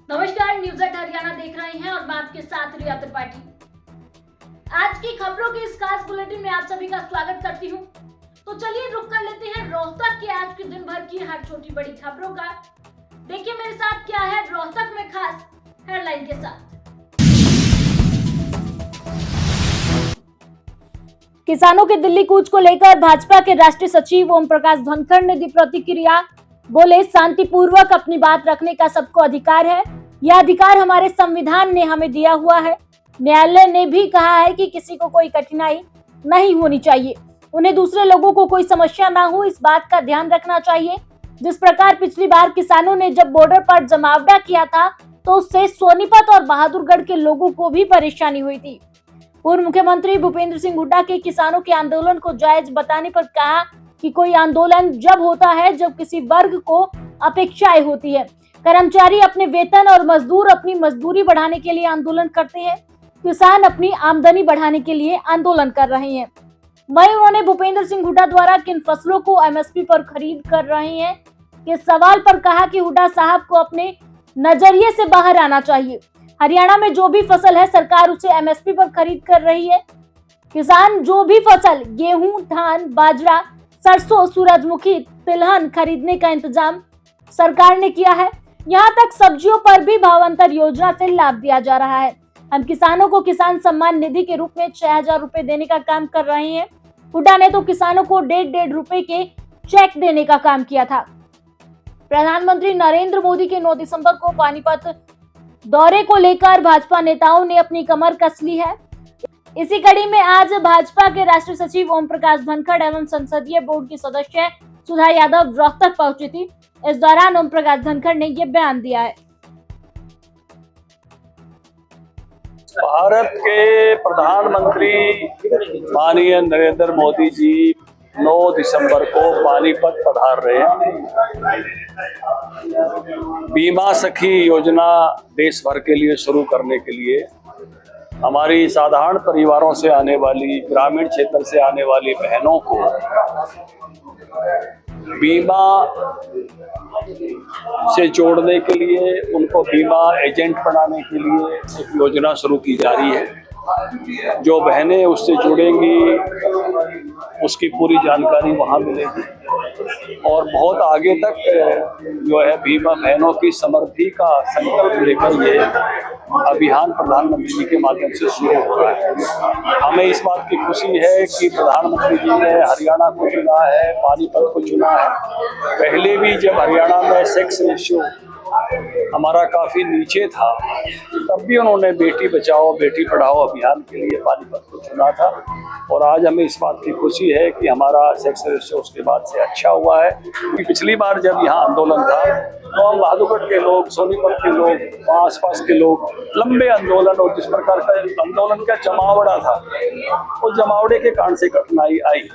नमस्कार, news eight Haryana देख रहे हैं और मैं आपके साथ रिया त्रिपाठी। आज की खबरों के इस खास बुलेटिन में आप सभी का स्वागत करती हूं। तो चलिए रुक कर लेते हैं रोहतक के आज के दिन भर की हर छोटी बड़ी खबरों का। देखिए मेरे साथ क्या है रोहतक में खास हेडलाइन के साथ। किसानों के दिल्ली कूच को लेकर भाजपा के राष्ट्रीय सचिव ओम प्रकाश धनखड़ ने दी प्रतिक्रिया। बोले, शांतिपूर्वक अपनी बात रखने का सबको अधिकार है। यह अधिकार हमारे संविधान ने हमें दिया हुआ है। न्यायालय ने भी कहा है कि किसी को कोई कठिनाई नहीं होनी चाहिए, उन्हें दूसरे लोगों को कोई समस्या ना हो, इस बात का ध्यान रखना चाहिए। जिस प्रकार पिछली बार किसानों ने जब बॉर्डर पर जमावड़ा किया था तो उससे सोनीपत और बहादुरगढ़ के लोगों को भी परेशानी हुई थी। पूर्व मुख्यमंत्री भूपेंद्र सिंह हुड्डा के किसानों के आंदोलन को जायज बताने पर कहा कि कोई आंदोलन जब होता है जब किसी वर्ग को अपेक्षाएं होती है। कर्मचारी अपने वेतन और मजदूर अपनी मजदूरी बढ़ाने के लिए आंदोलन करते हैं। किसान अपनी आमदनी बढ़ाने के लिए आंदोलन कर रहे हैं। वहीं उन्होंने भूपेंद्र सिंह हुड्डा द्वारा किन फसलों को एमएसपी पर खरीद कर रहे हैं के सवाल पर कहा कि हुड्डा साहब को अपने नजरिए से बाहर आना चाहिए। हरियाणा में जो भी फसल है सरकार उसे एमएसपी पर खरीद कर रही है। किसान जो भी फसल गेहूं, धान, बाजरा, सरसों, सूरजमुखी, तिलहन खरीदने का इंतजाम सरकार ने किया है। यहाँ तक सब्जियों पर भी भावांतर योजना से लाभ दिया जा रहा है। हम किसानों को किसान सम्मान निधि के रूप में 6,000 रुपए देने का काम कर रहे हैं। हुड्डा ने तो किसानों को 1.5 रुपए के चेक देने का काम किया था। प्रधानमंत्री नरेंद्र मोदी के 9 दिसंबर को पानीपत दौरे को लेकर भाजपा नेताओं ने अपनी कमर कस ली है। इसी कड़ी में आज भाजपा के राष्ट्रीय सचिव ओम प्रकाश धनखड़ एवं संसदीय बोर्ड की सदस्य सुधा यादव रोहतक पहुंची थी। इस दौरान ओम प्रकाश धनखड़ ने ये बयान दिया है। भारत के प्रधानमंत्री माननीय नरेंद्र मोदी जी 9 दिसंबर को पानीपत पधार रहे हैं। बीमा सखी योजना देश भर के लिए शुरू करने के लिए हमारी साधारण परिवारों से आने वाली, ग्रामीण क्षेत्र से आने वाली बहनों को बीमा से जोड़ने के लिए, उनको बीमा एजेंट बनाने के लिए एक योजना शुरू की जा रही है। जो बहनें उससे जुड़ेंगी उसकी पूरी जानकारी वहाँ मिलेगी और बहुत आगे तक जो है बीमा बहनों की समृद्धि का संकल्प लेकर ये अभियान प्रधानमंत्री जी के माध्यम से शुरू हो रहा है। हमें इस बात की खुशी है कि प्रधानमंत्री जी ने हरियाणा को चुना है, पानीपत को चुना है। पहले भी जब हरियाणा में सेक्स रेशियो हमारा काफी नीचे था तब भी उन्होंने बेटी बचाओ बेटी पढ़ाओ अभियान के लिए पानीपत को चुना था और आज हमें इस बात की खुशी है कि हमारा सेक्स रेशियो उसके बाद से अच्छा हुआ है। क्योंकि पिछली बार जब यहाँ आंदोलन था तो हम बहादुरगढ़ के लोग, सोनीपत के लोग, वहाँ आसपास के लोग लंबे आंदोलन और जिस प्रकार का आंदोलन का जमावड़ा था उस जमावड़े के कारण से कठिनाई आई।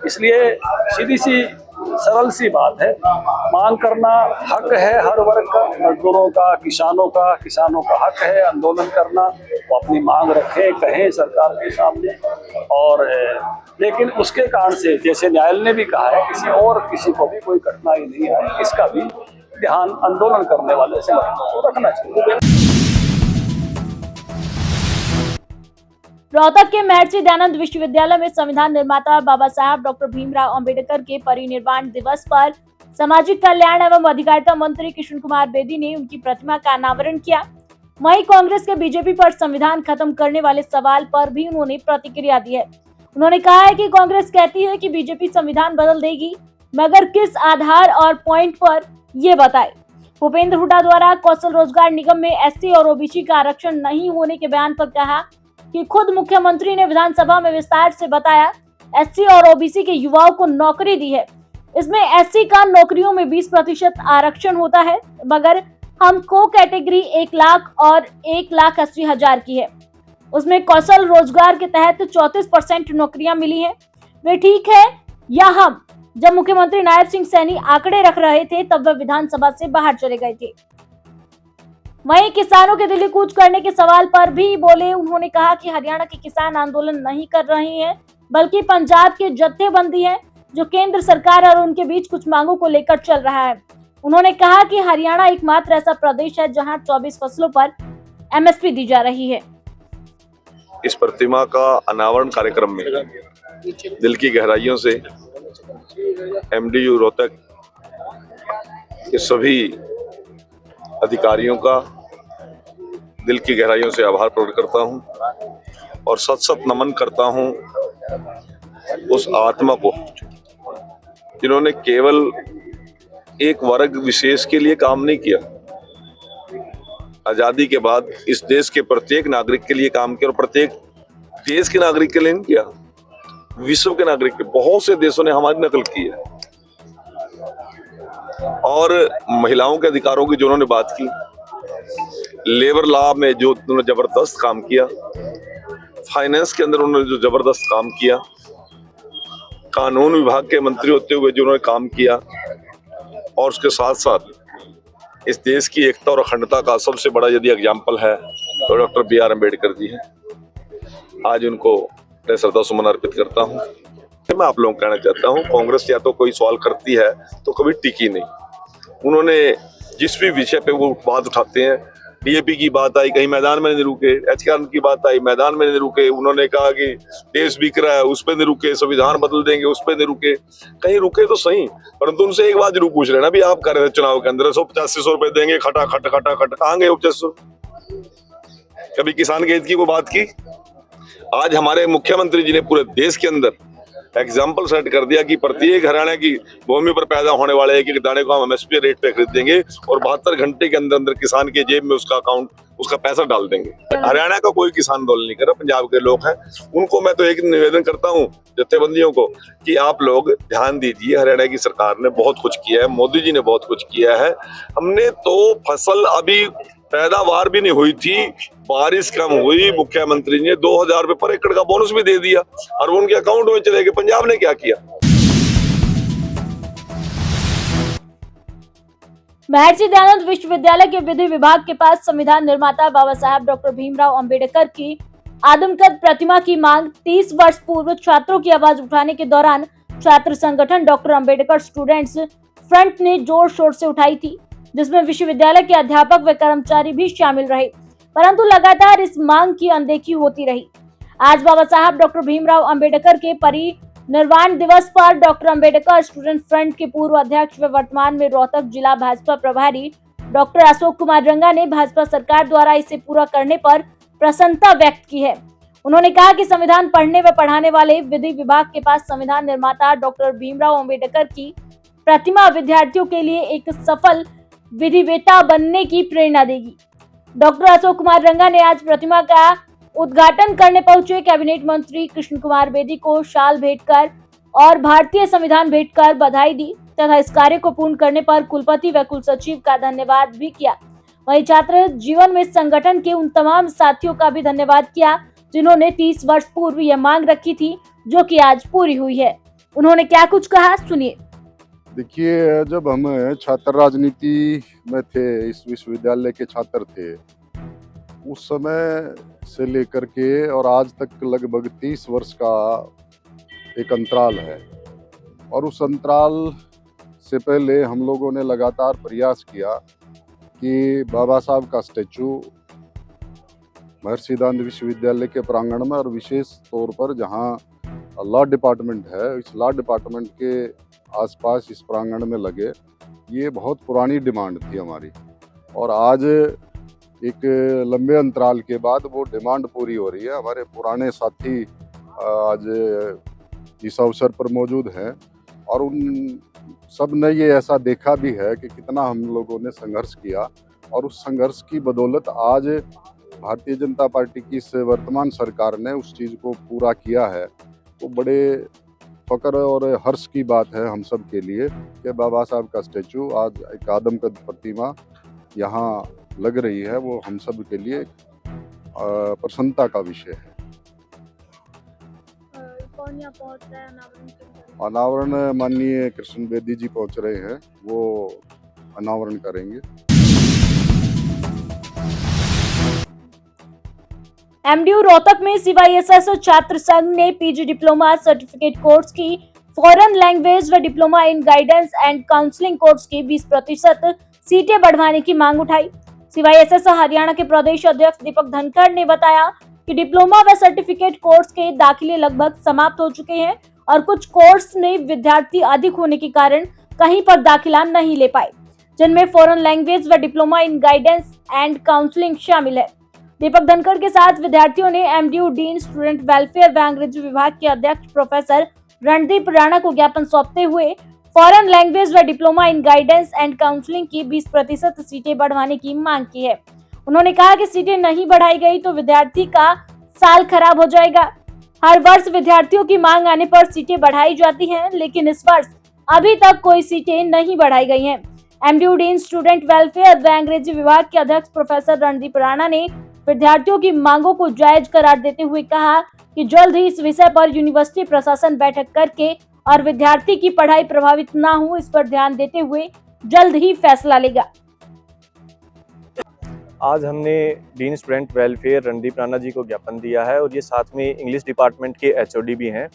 इसलिए सीधी सी सरल सी बात है, मांग करना हक है हर वर्ग का, मजदूरों का, किसानों का हक है आंदोलन करना। वो अपनी मांग रखें, कहें सरकार के सामने और लेकिन उसके कारण से जैसे न्यायालय ने भी कहा है किसी को भी कोई कठिनाई नहीं आए, इसका भी ध्यान आंदोलन करने वाले संगठनों को रखना चाहिए। रोहतक के महर्षि दयानंद विश्वविद्यालय में संविधान निर्माता बाबा साहब डॉक्टर भीमराव अंबेडकर के परिनिर्वाण दिवस पर सामाजिक कल्याण एवं अधिकारिता मंत्री कृष्ण कुमार बेदी ने उनकी प्रतिमा का अनावरण किया। वहीं कांग्रेस के बीजेपी पर संविधान खत्म करने वाले सवाल पर भी उन्होंने प्रतिक्रिया दी है। उन्होंने कहा है कि कांग्रेस कहती है कि बीजेपी संविधान बदल देगी, मगर किस आधार और पॉइंट पर ये बताए। भूपेंद्र हुड्डा द्वारा कौशल रोजगार निगम में एससी और ओबीसी का आरक्षण नहीं होने के बयान पर कहा कि खुद मुख्यमंत्री ने विधानसभा में विस्तार से बताया एससी और ओबीसी के युवाओं को नौकरी दी है। इसमें एससी का नौकरियों में 20% आरक्षण होता है, मगर हमको कैटेगरी 1 लाख और 1,80,000 की है। उसमें कौशल रोजगार के तहत 34% नौकरियां मिली हैं। वे ठीक है या हम? जब मुख्यमंत्री नायब सिंह सैनी आंकड़े रख रहे थे तब वह विधानसभा से बाहर चले गए थे। वहीं किसानों के दिल्ली कूच करने के सवाल पर भी बोले। उन्होंने कहा कि हरियाणा के किसान आंदोलन नहीं कर रहे हैं, बल्कि पंजाब के जत्थेबंदी हैं जो केंद्र सरकार और उनके बीच कुछ मांगों को लेकर चल रहा है। उन्होंने कहा कि हरियाणा एकमात्र ऐसा प्रदेश है जहां 24 फसलों पर एमएसपी दी जा रही है। इस प्रतिमा का अनावरण कार्यक्रम में दिल की गहराइयों से एमडीयू रोहतक के सभी अधिकारियों का दिल की गहराइयों से आभार प्रकट करता हूं और सत सत नमन करता हूं उस आत्मा को जिन्होंने केवल एक वर्ग विशेष के लिए काम नहीं किया। आजादी के बाद इस देश के प्रत्येक नागरिक के लिए काम किया और प्रत्येक देश के नागरिक के लिए नहीं किया, विश्व के नागरिक के बहुत से देशों ने हमारी नकल की है। और महिलाओं के अधिकारों की जो उन्होंने बात की, लेबर लॉ में जो उन्होंने जबरदस्त काम किया, फाइनेंस के अंदर उन्होंने जो जबरदस्त काम किया, कानून विभाग के मंत्री होते हुए जो उन्होंने काम किया, और उसके साथ साथ इस देश की एकता और अखंडता का सबसे बड़ा यदि एग्जाम्पल है तो डॉक्टर BR अम्बेडकर जी हैं। आज उनको मैं श्रद्धा सुमन अर्पित करता हूँ। मैं आप लोगों को कहना चाहता हूँ, कांग्रेस या तो कोई सवाल करती है तो कभी टिकी नहीं। उन्होंने जिस भी विषय पे वो बात उठाते हैं, DAP की बात आई कहीं मैदान में नहीं रुके, HCR की बात आई मैदान में नहीं रुके, उन्होंने कहा कि देश बिक रहा है उस पर नहीं रुके, संविधान बदल देंगे उस पर नहीं रुके, कहीं रुके तो सही। परंतु उनसे एक बात जरूर पूछ रहे ना, भी आप कर रहे थे चुनाव के अंदर 185 रुपए देंगे, खटा खट खटा खट, कहाँ गए 85? कभी किसान के हित की वो बात की? आज हमारे मुख्यमंत्री जी ने पूरे देश के अंदर एग्जाम्पल सेट कर दिया कि प्रत्येक हरियाणा की भूमि पर पैदा होने वाले एक दाने को हम MSP रेट पे खरीद देंगे और 72 घंटे के अंदर अंदर किसान के जेब में उसका पैसा डाल देंगे। हरियाणा का कोई किसान आंदोलन नहीं कर रहा, पंजाब के लोग हैं। उनको मैं तो एक निवेदन करता हूं जत्थेबंदियों को कि आप लोग ध्यान दीजिए, हरियाणा की सरकार ने बहुत कुछ किया है, मोदी जी ने बहुत कुछ किया है। हमने तो फसल अभी पैदावार भी नहीं हुई थी, बारिश कम हुई, मुख्यमंत्री ने 2000 रुपए पर एकड़ का बोनस भी दे दिया और वो उनके अकाउंट में चले गए। पंजाब ने क्या किया? महर्षि दयानंद विश्वविद्यालय के विधि विभाग के पास संविधान निर्माता बाबा साहब डॉक्टर भीमराव अंबेडकर की आदमकद प्रतिमा की मांग 30 वर्ष पूर्व छात्रों की आवाज उठाने के दौरान छात्र संगठन डॉक्टर अंबेडकर स्टूडेंट्स फ्रंट ने जोर शोर से उठाई थी, जिसमें विश्वविद्यालय के अध्यापक व कर्मचारी भी शामिल रहे, परंतु लगातार इस मांग की अनदेखी होती रही। आज बाबा साहब डॉक्टर भीमराव अंबेडकर के परिनिर्वाण दिवस पर डॉक्टर अंबेडकर स्टूडेंट फ्रंट के पूर्व अध्यक्ष व वर्तमान में रोहतक जिला भाजपा प्रभारी डॉक्टर अशोक कुमार रंगा ने भाजपा सरकार द्वारा इसे पूरा करने पर प्रसन्नता व्यक्त की है। उन्होंने कहा कि संविधान पढ़ने व पढ़ाने वाले विधि विभाग के पास संविधान निर्माता डॉक्टर भीमराव अंबेडकर की प्रतिमा विद्यार्थियों के लिए एक सफल विधिवेता बनने की प्रेरणा देगी। डॉक्टर अशोक कुमार रंगा ने आज प्रतिमा का उद्घाटन करने पहुंचे कैबिनेट मंत्री कृष्ण कुमार बेदी को शाल भेंटकर और भारतीय संविधान भेंटकर बधाई दी तथा इस कार्य को पूर्ण करने पर कुलपति व कुलसचिव का धन्यवाद भी किया। वहीं छात्र जीवन में संगठन के उन तमाम साथियों का भी धन्यवाद किया जिन्होंने 30 वर्ष पूर्व यह मांग रखी थी, जो कि आज पूरी हुई है। उन्होंने क्या कुछ कहा, सुनिए। देखिए, जब हम छात्र राजनीति में थे, इस विश्वविद्यालय के छात्र थे, उस समय से लेकर के और आज तक लगभग 30 वर्ष का एक अंतराल है। और उस अंतराल से पहले हम लोगों ने लगातार प्रयास किया कि बाबा साहब का स्टैचू महर्षि दयानंद विश्वविद्यालय के प्रांगण में और विशेष तौर पर जहां लॉ डिपार्टमेंट है, इस लॉ डिपार्टमेंट के आसपास इस प्रांगण में लगे। ये बहुत पुरानी डिमांड थी हमारी और आज एक लंबे अंतराल के बाद वो डिमांड पूरी हो रही है। हमारे पुराने साथी आज इस अवसर पर मौजूद हैं और उन सब ने ये ऐसा देखा भी है कि कितना हम लोगों ने संघर्ष किया और उस संघर्ष की बदौलत आज भारतीय जनता पार्टी की इस वर्तमान सरकार ने उस चीज़ को पूरा किया है। तो बड़े फक्र और हर्ष की बात है हम सब के लिए कि बाबा साहब का स्टैचू आज एक आदमकद प्रतिमा यहाँ लग रही है। वो हम सब के लिए प्रसन्नता का विषय है। कौन यहाँ पहुँच रहा है अनावरण? माननीय कृष्ण बेदी जी पहुँच रहे हैं, वो अनावरण करेंगे। एमडीयू रोहतक में CYSS छात्र संघ ने PG डिप्लोमा सर्टिफिकेट कोर्स की फॉरेन लैंग्वेज व diploma in guidance and counselling course की 20% सीटें बढ़वाने की मांग उठाई। सीवाईएसएस हरियाणा के प्रदेश अध्यक्ष दीपक धनखड़ ने बताया कि डिप्लोमा व सर्टिफिकेट कोर्स के दाखिले लगभग समाप्त हो चुके हैं और कुछ कोर्स में विद्यार्थी अधिक होने के कारण कहीं पर दाखिला नहीं ले पाए, जिनमें फॉरेन लैंग्वेज व diploma in guidance and counselling शामिल है। दीपक धनखड़ के साथ विद्यार्थियों ने एमडीयू डीन स्टूडेंट वेलफेयर व अंग्रेजी विभाग के अध्यक्ष प्रोफेसर रणदीप राणा को ज्ञापन सौंपते हुए फॉरेन लैंग्वेज व diploma in guidance and counselling की 20% सीटें बढ़वाने की मांग की है। उन्होंने कहा कि सीटें नहीं बढ़ाई गई तो विद्यार्थी का साल खराब हो जाएगा। हर वर्ष विद्यार्थियों की मांग आने पर सीटें बढ़ाई जाती हैं, लेकिन इस वर्ष अभी तक कोई सीटें नहीं बढ़ाई गई हैं। एमडीयू डीन स्टूडेंट वेलफेयर व अंग्रेजी विभाग के अध्यक्ष प्रोफेसर रणदीप राणा ने विद्यार्थियों की मांगों को जायज करार देते हुए कहा कि जल्द ही इस विषय पर यूनिवर्सिटी प्रशासन बैठक करके और विद्यार्थी की पढ़ाई प्रभावित न हो, इस पर ध्यान देते हुए जल्द ही फैसला लेगा। आज हमने dean student welfare Randeep Rana ji को ज्ञापन दिया है और ये साथ में इंग्लिश डिपार्टमेंट के एचओडी भी हैं।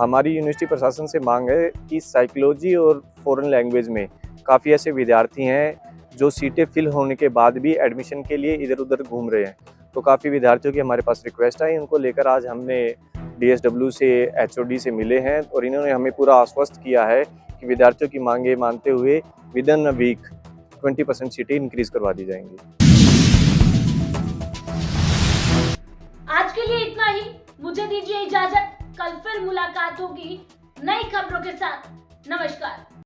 हमारी यूनिवर्सिटी प्रशासन से मांग है कि साइकोलॉजी और फॉरेन लैंग्वेज में काफ़ी ऐसे विद्यार्थी हैं जो सीटें फिल होने के बाद भी एडमिशन के लिए इधर उधर घूम रहे हैं। तो काफ़ी विद्यार्थियों की हमारे पास रिक्वेस्ट आई, उनको लेकर आज हमने डीएसडब्ल्यू से एचओडी से मिले हैं और इन्होंने हमें पूरा आश्वस्त किया है कि विद्यार्थियों की मांगे मानते हुए विद इन अ वीक 20% सीटें इंक्रीज करवा दी जाएंगी। आज के लिए इतना ही, मुझे दीजिए इजाजत। कल फिर मुलाकात होगी नई खबरों के साथ। नमस्कार।